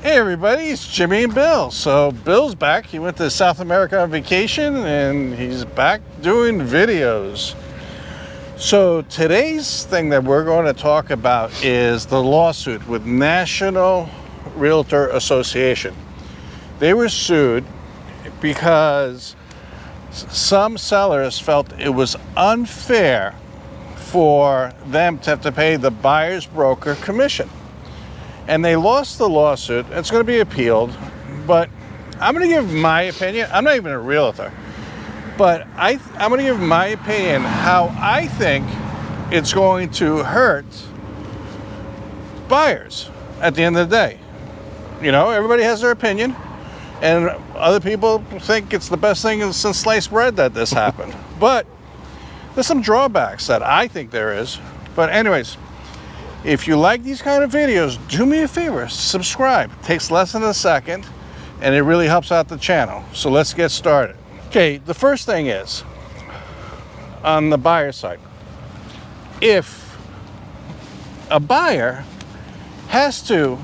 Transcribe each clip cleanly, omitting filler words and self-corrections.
Hey everybody, it's Jimmy and Bill. So Bill's back. He went to South America on vacation and he's back doing videos. So today's thing that we're going to talk about is the lawsuit with National Realtor Association. They were sued because some sellers felt it was unfair for them to have to pay the buyer's broker commission. And they lost the lawsuit. It's going to be appealed, but I'm going to give my opinion. I'm not even a realtor, but I'm going to give my opinion how I think it's going to hurt buyers at the end of the day. You know, everybody has their opinion, and other people think it's the best thing since sliced bread that this happened. But there's some drawbacks that I think there is. But anyways, if you like these kind of videos, do me a favor, subscribe. It takes less than a second, and it really helps out the channel. So let's get started. Okay, the first thing is, on the buyer side, if a buyer has to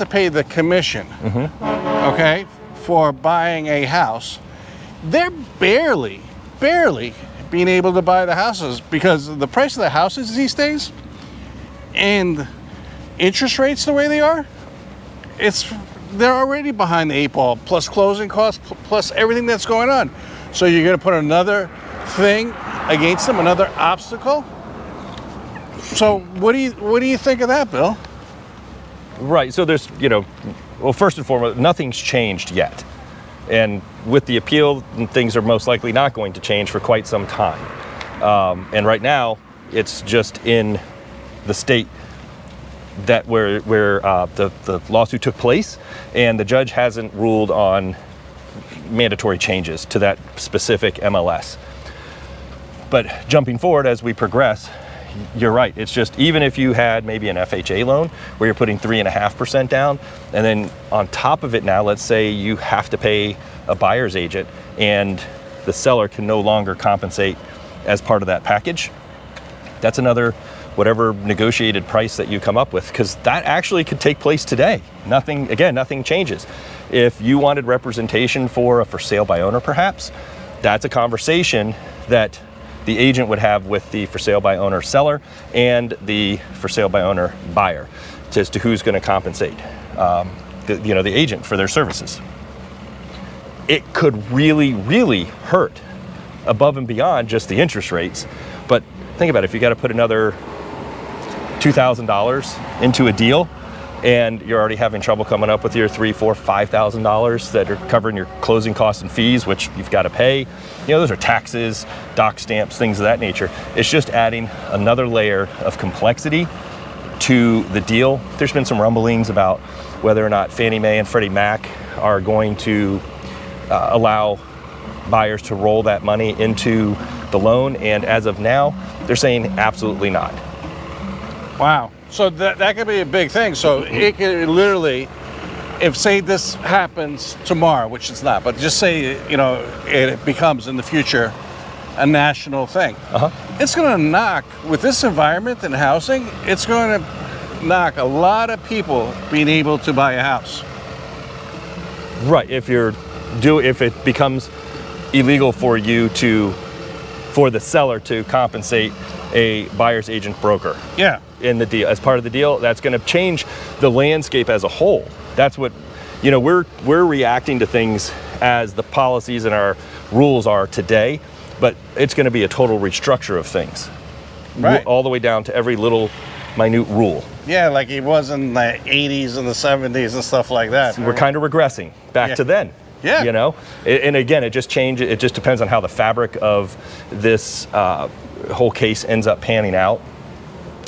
pay the commission, okay, for buying a house, they're barely being able to buy the houses because the price of the houses these days and interest rates the way they are, they're already behind the 8 ball, plus closing costs, plus everything that's going on. So you're going to put another thing against them, another obstacle. So what do you think of that, Bill? Right. So there's, well, first and foremost, nothing's changed yet, and with the appeal, things are most likely not going to change for quite some time. And right now, it's just in the state that where the lawsuit took place, and the judge hasn't ruled on mandatory changes to that specific MLS. But jumping forward as we progress, you're right. It's just, even if you had maybe an FHA loan where you're putting 3.5% down, and then on top of it now, let's say you have to pay a buyer's agent and the seller can no longer compensate as part of that package. That's another whatever negotiated price that you come up with, because that actually could take place today. Nothing changes. If you wanted representation for a for sale by owner, perhaps, that's a conversation that the agent would have with the for sale by owner seller and the for sale by owner buyer as to who's going to compensate the agent for their services. It could really hurt above and beyond just the interest rates. But think about it, if you got to put another $2,000 into a deal and you're already having trouble coming up with your $3,000, $4,000, $5,000 that are covering your closing costs and fees, which you've got to pay. Those are taxes, doc stamps, things of that nature. It's just adding another layer of complexity to the deal. There's been some rumblings about whether or not Fannie Mae and Freddie Mac are going to allow buyers to roll that money into the loan, and as of now, they're saying absolutely not. Wow. So that could be a big thing. So it could literally, if say this happens tomorrow, which it's not, but just say, it becomes in the future a national thing. It's going to knock, with this environment and housing, it's going to knock a lot of people being able to buy a house. Right. If it becomes illegal for the seller to compensate a buyer's agent broker. Yeah. In the deal, as part of the deal, that's going to change the landscape as a whole. That's what, we're reacting to things as the policies and our rules are today, but it's going to be a total restructure of things. Right. All the way down to every little minute rule. Yeah, like it was in the 80s and the 70s and stuff like that. So we're kind of regressing back to then. Yeah. And again, it just changes. It just depends on how the fabric of this whole case ends up panning out.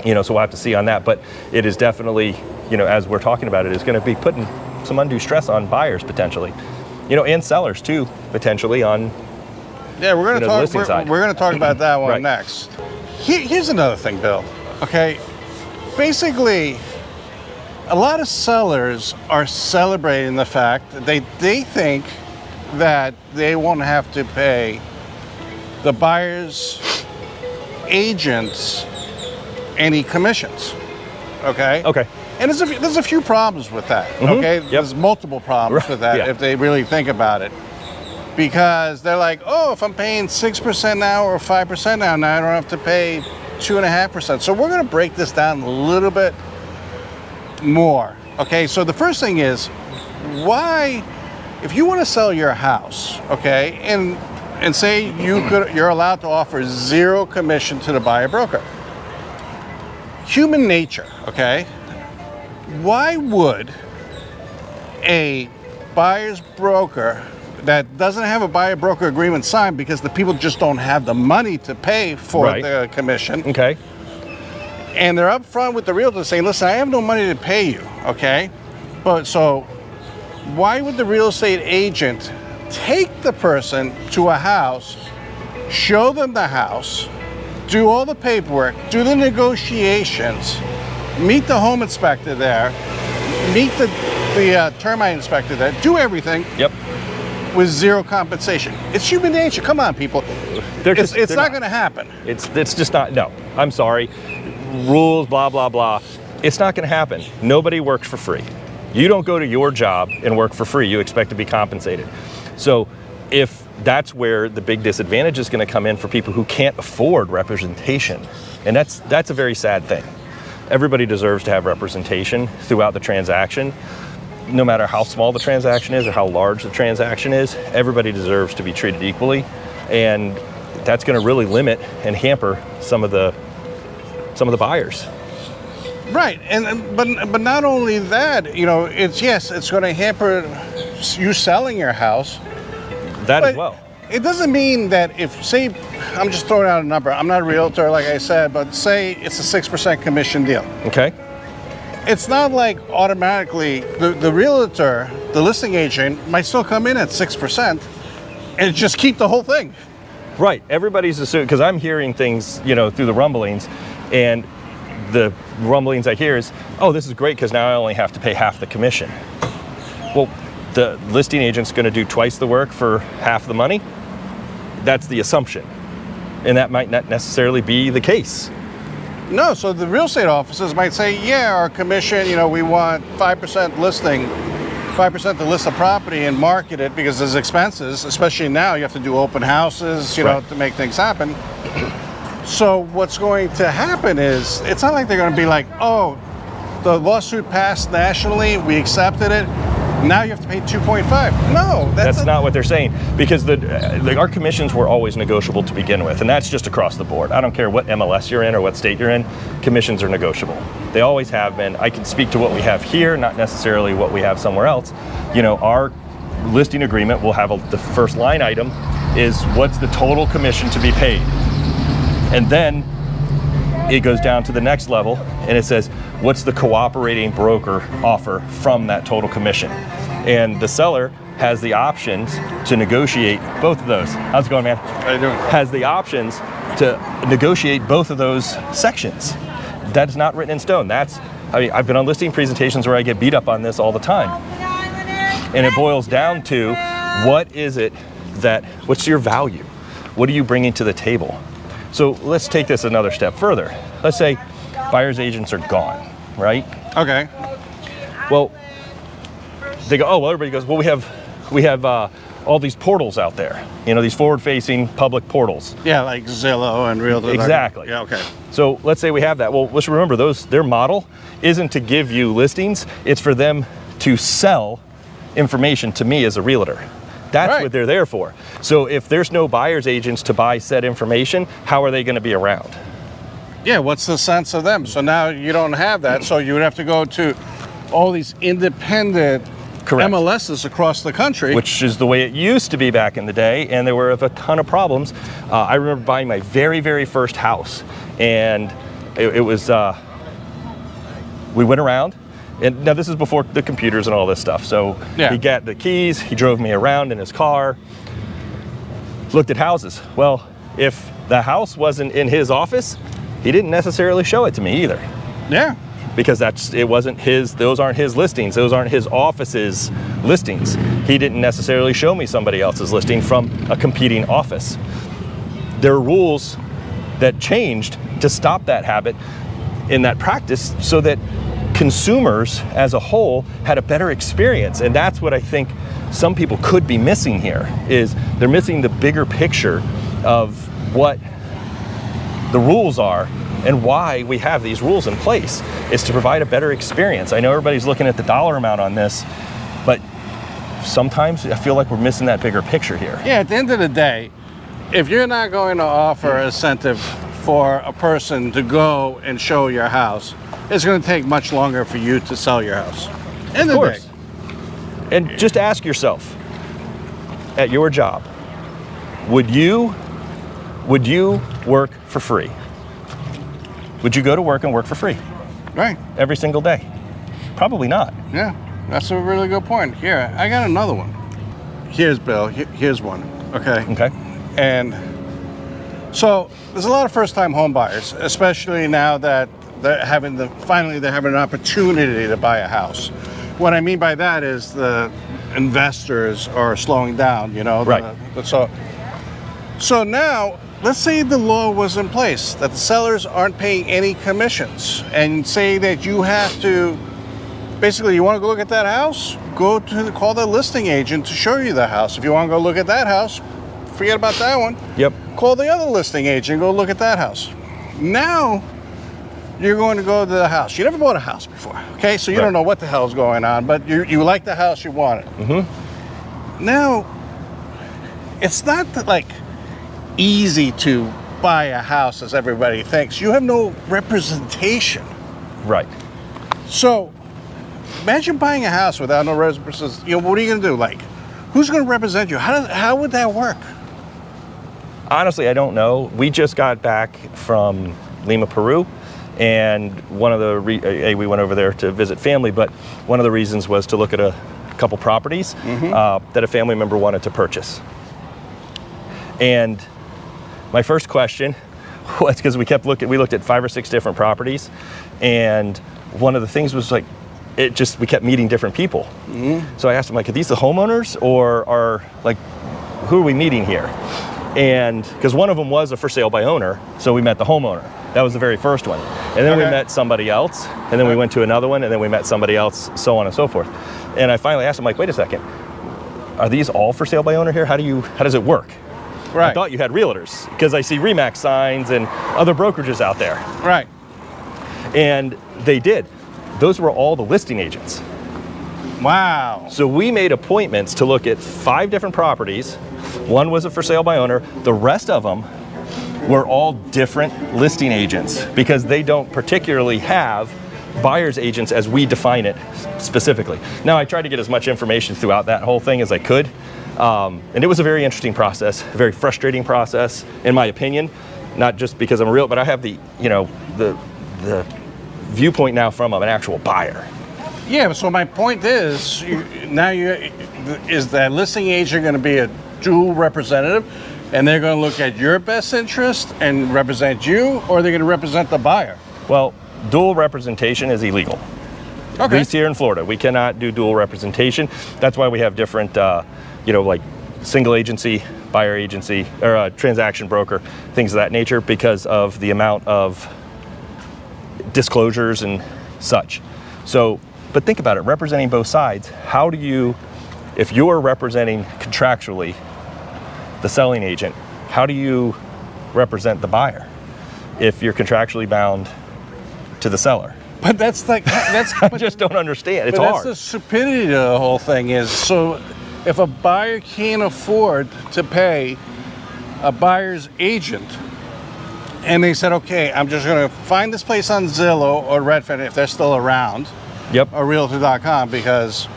So we'll have to see on that. But it is definitely, as we're talking about it, is going to be putting some undue stress on buyers potentially, and sellers too, potentially on. Yeah, we're going to talk. We're going to talk about that one right. next. Here's another thing, Bill. Okay, basically, a lot of sellers are celebrating the fact that they think that they won't have to pay the buyer's agents any commissions. Okay? Okay. And there's a few problems with that, okay? Yep. There's multiple problems with that if they really think about it. Because they're like, oh, if I'm paying 6% now or 5% now I don't have to pay 2.5%. So we're going to break this down a little bit more. Okay, so the first thing is, why, if you want to sell your house, okay, and say you're allowed to offer 0 commission to the buyer broker. Human nature, okay? Why would a buyer's broker that doesn't have a buyer broker agreement signed because the people just don't have the money to pay for the commission? Okay. And they're up front with the realtor saying, listen, I have no money to pay you, okay? But so why would the real estate agent take the person to a house, show them the house, do all the paperwork, do the negotiations, meet the home inspector there, meet the termite inspector there, do everything with 0 compensation? It's human nature. Come on, people. It's not going to happen. It's just not. No, I'm sorry. Rules, blah, blah, blah. It's not going to happen. Nobody works for free. You don't go to your job and work for free. You expect to be compensated. So if that's where the big disadvantage is going to come in for people who can't afford representation. And that's a very sad thing. Everybody deserves to have representation throughout the transaction. No matter how small the transaction is or how large the transaction is, everybody deserves to be treated equally. And that's going to really limit and hamper some of the buyers. Right, but not only that, you know, it's going to hamper you selling your house. That as well. It doesn't mean that if, say, I'm just throwing out a number. I'm not a realtor, like I said, but say it's a 6% commission deal. Okay. It's not like automatically the realtor, the listing agent, might still come in at 6% and just keep the whole thing. Right. Everybody's assuming, because I'm hearing things, you know, through the rumblings, and the rumblings I hear is, oh, this is great because now I only have to pay half the commission. Well, the listing agent's going to do twice the work for half the money. That's the assumption. And that might not necessarily be the case. No, so the real estate offices might say, yeah, our commission, you know, we want 5% listing, 5% to list a property and market it because there's expenses, especially now you have to do open houses, you know, to make things happen. So what's going to happen is, it's not like they're going to be like, oh, the lawsuit passed nationally, we accepted it, now you have to pay 2.5. No, that's not what they're saying, because our commissions were always negotiable to begin with, and that's just across the board. I don't care what MLS you're in or what state you're in, commissions are negotiable. They always have been. I can speak to what we have here, not necessarily what we have somewhere else. You know, our listing agreement will have the first line item is what's the total commission to be paid. And then it goes down to the next level and it says, what's the cooperating broker offer from that total commission? And the seller has the options to negotiate both of those. How's it going, man? How you doing? Has the options to negotiate both of those sections. That's not written in stone. I've been on listing presentations where I get beat up on this all the time. And it boils down to, what's your value? What are you bringing to the table? So let's take this another step further. Let's say buyer's agents are gone, right? Okay. Well, they go, everybody goes, well, we have all these portals out there, you know, these forward-facing public portals. Yeah, like Zillow and Realtor. Exactly. Yeah, okay. So let's say we have that. Well, let's remember their model isn't to give you listings, it's for them to sell information to me as a realtor. That's what they're there for. So if there's no buyer's agents to buy said information, how are they going to be around? Yeah, what's the sense of them? So now you don't have that, so you would have to go to all these independent MLSs across the country. Which is the way it used to be back in the day, and there were a ton of problems. I remember buying my very, very first house, and it was, we went around, and now this is before the computers and all this stuff. So he got the keys, he drove me around in his car, looked at houses. Well, if the house wasn't in his office, he didn't necessarily show it to me either. Yeah. Because those aren't his listings, those aren't his office's listings. He didn't necessarily show me somebody else's listing from a competing office. There are rules that changed to stop that habit in that practice so that consumers as a whole had a better experience. And that's what I think some people could be missing here, is they're missing the bigger picture of what the rules are and why we have these rules in place, is to provide a better experience. I know everybody's looking at the dollar amount on this, but sometimes I feel like we're missing that bigger picture here. Yeah, at the end of the day, if you're not going to offer incentive for a person to go and show your house, it's going to take much longer for you to sell your house. End of the day. And just ask yourself, at your job, would you work for free? Would you go to work and work for free? Right. Every single day? Probably not. Yeah, that's a really good point. Here, I got another one. Here's Bill. Here's one. Okay. Okay. And so there's a lot of first-time home buyers, especially now that finally they're having an opportunity to buy a house. What I mean by that is the investors are slowing down, you know. Right. So now, let's say the law was in place that the sellers aren't paying any commissions, and say that you have to, basically, you want to go look at that house, call the listing agent to show you the house. If you want to go look at that house, forget about that one. Yep. Call the other listing agent, go look at that house. Now, you're going to go to the house. You never bought a house before, okay? So you don't know what the hell's going on, but you like the house, you want it. Mm-hmm. Now, it's not like easy to buy a house as everybody thinks. You have no representation. Right. So, imagine buying a house without no representation. You know, what are you going to do? Like, who's going to represent you? How would that work? Honestly, I don't know. We just got back from Lima, Peru, and one of the we went over there to visit family, but one of the reasons was to look at a couple properties that a family member wanted to purchase. And my first question was, because we looked at 5 or 6 different properties, and one of the things was like, we kept meeting different people. So I asked him, like, are these the homeowners, or who are we meeting here? And because one of them was a for sale by owner, so we met the homeowner. That was the very first one. And then we met somebody else, and then we went to another one, and then we met somebody else, so on and so forth. And I finally asked him, like, wait a second, are these all for sale by owner here? How does it work? Right. I thought you had Realtors, because I see RE/MAX signs and other brokerages out there. Right. And they did. Those were all the listing agents. Wow. So we made appointments to look at 5 different properties. One was a for sale by owner. The rest of them were all different listing agents, because they don't particularly have buyer's agents as we define it specifically. Now, I tried to get as much information throughout that whole thing as I could. And it was a very interesting process, a very frustrating process, in my opinion, not just because I'm a realtor, but I have the viewpoint now from an actual buyer. Yeah, so my point is, is that listing agent going to be a dual representative, and they're going to look at your best interest and represent you, or they're going to represent the buyer? Well, dual representation is illegal. At least here in Florida, we cannot do dual representation. That's why we have different, like single agency, buyer agency, or a transaction broker, things of that nature, because of the amount of disclosures and such. So, but think about it, representing both sides. How do you, if you're representing contractually the selling agent, how do you represent the buyer if you're contractually bound to the seller? But that's like, I just don't understand. It's hard. That's the stupidity of the whole thing is, so if a buyer can't afford to pay a buyer's agent, and they said, okay, I'm just going to find this place on Zillow or Redfin if they're still around, or Realtor.com, because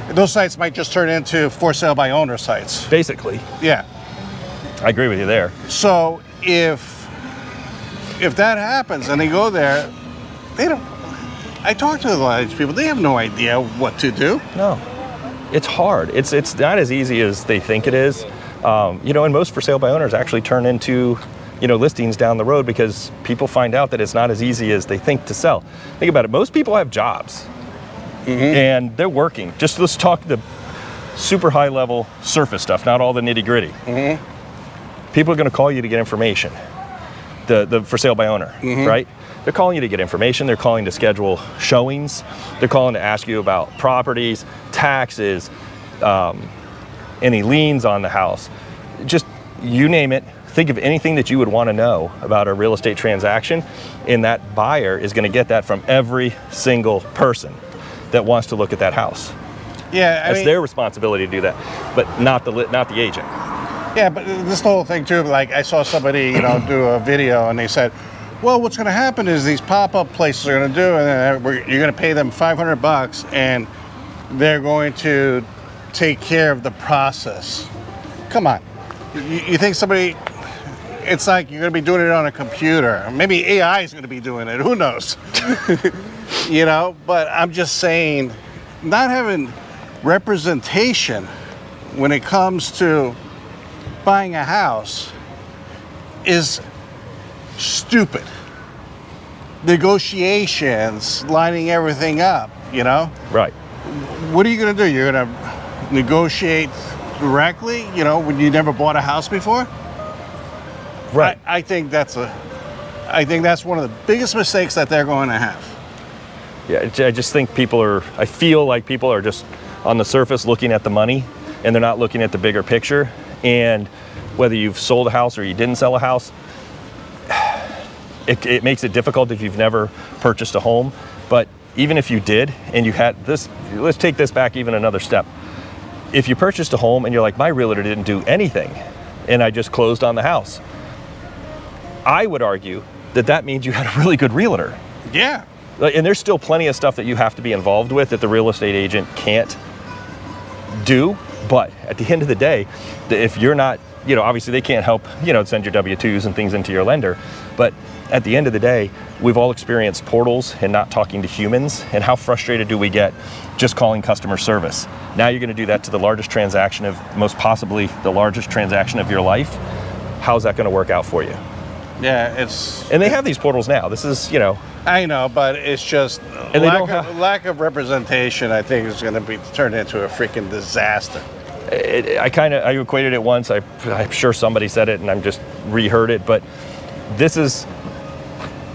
those sites might just turn into for sale by owner sites. Basically. Yeah. I agree with you there. So if that happens and they go there, they don't. I talk to a lot of these people. They have no idea what to do. No, it's hard. It's not as easy as they think it is. And most for sale by owners actually turn into listings down the road, because people find out that it's not as easy as they think to sell. Think about it. Most people have jobs, and they're working. Just let's talk the super high level surface stuff, not all the nitty gritty. People are going to call you to get information. The for sale by owner, right? They're calling you to get information. They're calling to schedule showings. They're calling to ask you about properties, taxes, any liens on the house. Just you name it. Think of anything that you would want to know about a real estate transaction, and that buyer is going to get that from every single person that wants to look at that house. Yeah, It's their responsibility to do that, but not the agent. Yeah, but this whole thing too, like I saw somebody, do a video and they said, well, what's going to happen is these pop-up places are going to do, and you're going to pay them $500 and they're going to take care of the process. Come on. You think somebody, it's like you're going to be doing it on a computer. Maybe AI is going to be doing it. Who knows? But I'm just saying, not having representation when it comes to buying a house is stupid. Negotiations, lining everything up, Right. What are you going to do? You're going to negotiate directly, when you never bought a house before? Right. I think that's one of the biggest mistakes that they're going to have. Yeah, I just think I feel like people are just on the surface looking at the money, and they're not looking at the bigger picture. And whether you've sold a house or you didn't sell a house, it makes it difficult if you've never purchased a home. But even if you did, and you had this, let's take this back even another step. If you purchased a home and you're like, my realtor didn't do anything, and I just closed on the house, I would argue that means you had a really good realtor. Yeah. And there's still plenty of stuff that you have to be involved with that the real estate agent can't do. But at the end of the day, if you're not, obviously they can't help, send your W-2s and things into your lender. But at the end of the day, we've all experienced portals and not talking to humans. And how frustrated do we get just calling customer service? Now you're going to do that to the largest transaction most possibly the largest transaction of your life. How's that going to work out for you? Yeah, and they have these portals now. This is, I know, but it's just lack of representation, I think, is going to be turned into a freaking disaster. I equated it once. I'm sure somebody said it and I'm just reheard it, but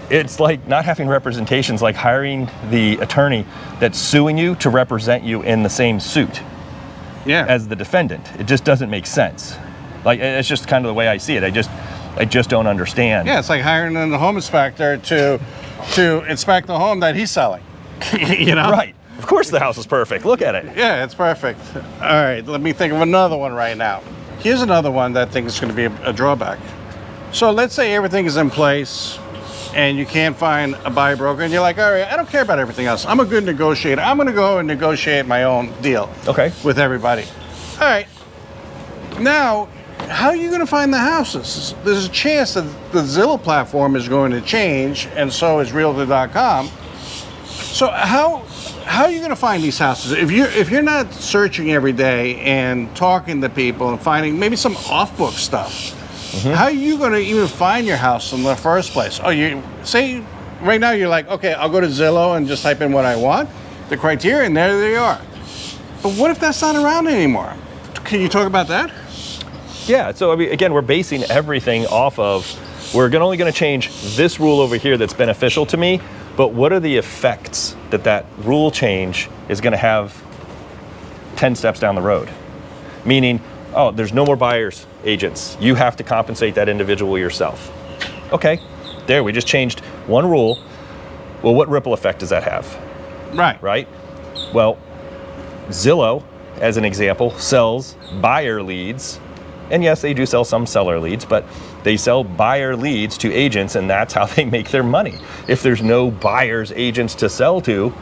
it's like not having representations, like hiring the attorney that's suing you to represent you in the same suit as the defendant. It just doesn't make sense. Like, it's just kind of the way I see it. I just don't understand. Yeah, it's like hiring the home inspector to inspect the home that he's selling. Right. Of course the house is perfect. Look at it. Yeah, it's perfect. All right, let me think of another one right now. Here's another one that I think is going to be a drawback. So let's say everything is in place and you can't find a buyer broker and you're like, all right, I don't care about everything else. I'm a good negotiator. I'm going to go and negotiate my own deal with everybody. All right. Now, how are you going to find the houses? There's a chance that the Zillow platform is going to change, and so is Realtor.com. So how are you going to find these houses if you're not searching every day and talking to people and finding maybe some off-book stuff? Mm-hmm. How are you going to even find your house in the first place? Oh, you say right now you're like, okay, I'll go to Zillow and just type in what I want, the criteria, and there they are. But what if that's not around anymore? Can you talk about that? Yeah, so again, we're basing everything off of, we're only going to change this rule over here that's beneficial to me, but what are the effects that rule change is going to have 10 steps down the road? Meaning, oh, there's no more buyers agents. You have to compensate that individual yourself. Okay, there, we just changed one rule. Well, what ripple effect does that have? Right? Well, Zillow, as an example, sells buyer leads. And yes, they do sell some seller leads, but they sell buyer leads to agents, and that's how they make their money. If there's no buyers agents to sell to,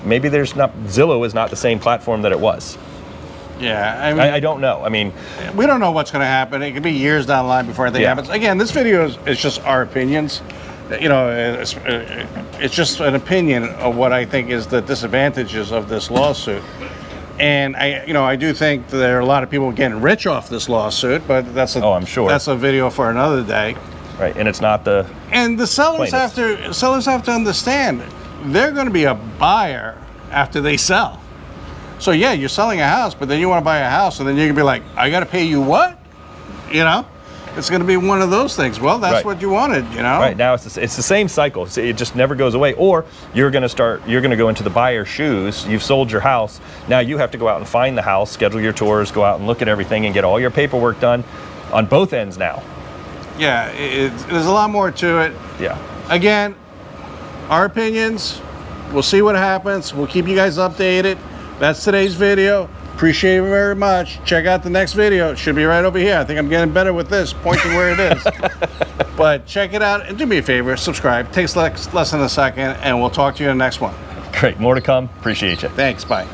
maybe Zillow is not the same platform that it was. Yeah, I don't know. We don't know what's going to happen. It could be years down the line before anything happens. Again, this video is just our opinions. It's just an opinion of what I think is the disadvantages of this lawsuit. And I do think there are a lot of people getting rich off this lawsuit, but I'm sure that's a video for another day. Right, and it's not the sellers have to understand they're going to be a buyer after they sell. So yeah, you're selling a house, but then you want to buy a house, and then you're gonna be like, I got to pay you what? it's going to be one of those things. Well, that's Right. what you wanted, you know? Right now, it's the same cycle. It just never goes away. Or you're going to go into the buyer's shoes. You've sold your house. Now you have to go out and find the house, schedule your tours, go out and look at everything, and get all your paperwork done on both ends now. Yeah, there's a lot more to it. Yeah. Again, our opinions. We'll see what happens. We'll keep you guys updated. That's today's video. Appreciate it very much. Check out the next video. It should be right over here. I think I'm getting better with this, pointing where it is. But check it out and do me a favor, subscribe. Takes less than a second, and we'll talk to you in the next one. Great. More to come. Appreciate you. Thanks. Bye.